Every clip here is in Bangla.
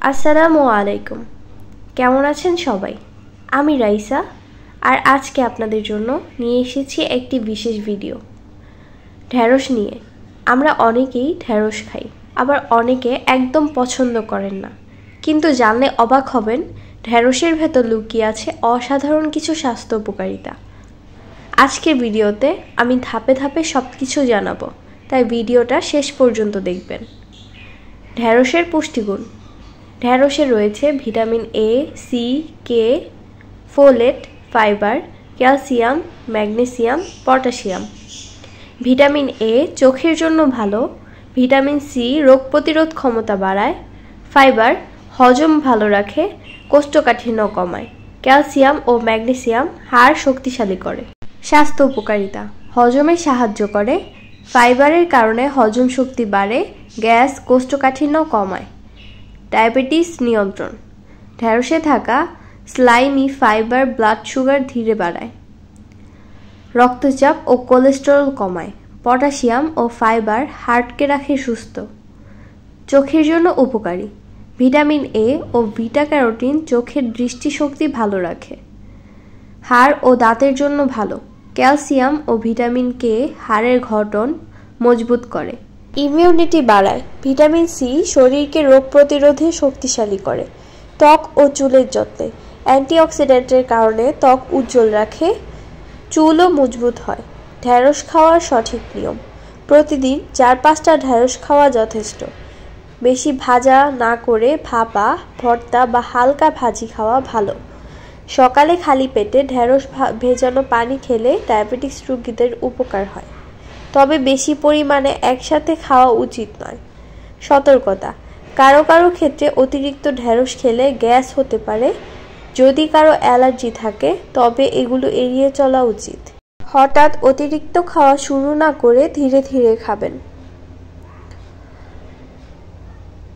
আসসালামু আলাইকুম। কেমন আছেন সবাই? আমি রাইসা, আর আজকে আপনাদের জন্য নিয়ে এসেছি একটি বিশেষ ভিডিও ঢেঁড়স নিয়ে। আমরা অনেকেই ঢেঁড়স খাই, আবার অনেকে একদম পছন্দ করেন না, কিন্তু জানলে অবাক হবেন ঢেঁড়সের ভেতর লুকিয়ে আছে অসাধারণ কিছু স্বাস্থ্য উপকারিতা। আজকের ভিডিওতে আমি ধাপে ধাপে সব কিছু জানাবো, তাই ভিডিওটা শেষ পর্যন্ত দেখবেন। ঢেঁড়সের পুষ্টিগুণ। ঢেঁড়সে রয়েছে vitamin A, C, K, folate, fibre, calcium, magnesium, potassium. Vitamin A চোখের জন্য ভালো। ভিটামিন সি রোগ প্রতিরোধ ক্ষমতা বাড়ায়। ফাইবার হজম ভালো রাখে, কোষ্ঠকাঠিন্য কমায়। ক্যালসিয়াম ও ম্যাগনেসিয়াম হাড় শক্তিশালী করে। স্বাস্থ্য উপকারিতা। হজমে সাহায্য করে। ফাইবারের কারণে হজম শক্তি বাড়ে, গ্যাস, কোষ্ঠকাঠিন্য কমায়। ডায়াবেটিস নিয়ন্ত্রণ। ঢেঁড়সে থাকা স্লাইমি ফাইবার ব্লাড সুগার ধীরে বাড়ায়। রক্তচাপ ও কোলেস্টেরল কমায়। পটাশিয়াম ও ফাইবার হার্টকে রাখে সুস্থ। চোখের জন্য উপকারী। ভিটামিন এ ও বিটা ক্যারোটিন চোখের দৃষ্টিশক্তি ভালো রাখে। হাড় ও দাঁতের জন্য ভালো। ক্যালসিয়াম ও ভিটামিন কে হাড়ের গঠন মজবুত করে। ইমিউনিটি বাড়ায়। ভিটামিন সি শরীরকে রোগ প্রতিরোধে শক্তিশালী করে। ত্বক ও চুলের যত্নে। অ্যান্টিঅক্সিডেন্টের কারণে ত্বক উজ্জ্বল রাখে, চুলও মজবুত হয়। ঢেঁড়স খাওয়ার সঠিক নিয়ম। প্রতিদিন 4-5টা ঢেঁড়স খাওয়া যথেষ্ট। বেশি ভাজা না করে ভাপা, ভর্তা বা হালকা ভাজি খাওয়া ভালো। সকালে খালি পেটে ঢেঁড়স ভেজানো পানি খেলে ডায়াবেটিস রোগীদের উপকার হয়, তবে বেশি পরিমাণে একসাথে খাওয়া উচিত নয়। সতর্কতা। কারো কারো ক্ষেত্রে অতিরিক্ত ঢেঁড়স খেলে গ্যাস হতে পারে। যদি কারো অ্যালার্জি থাকে তবে এগুলো এড়িয়ে চলা উচিত। হঠাৎ অতিরিক্ত খাওয়া শুরু না করে ধীরে ধীরে খাবেন।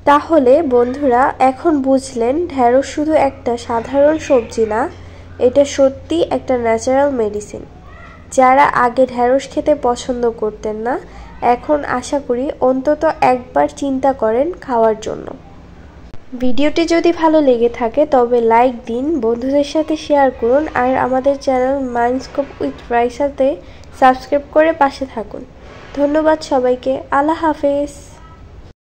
তাহলে বন্ধুরা, এখন বুঝলেন ঢেঁড়স শুধু একটা সাধারণ সবজি না, এটা সত্যি একটা ন্যাচারাল মেডিসিন। যারা আগে ঢেঁড়স খেতে পছন্দ করতেন না, এখন আশা করি অন্তত একবার চিন্তা করেন খাওয়ার জন্য। ভিডিওটি যদি ভালো লেগে থাকে তবে লাইক দিন, বন্ধুদের সাথে শেয়ার করুন, আর আমাদের চ্যানেল মাইন্ডস্কোপ উইথ রাইসাতে সাবস্ক্রাইব করে পাশে থাকুন। ধন্যবাদ সবাইকে। আল্লাহ হাফেজ।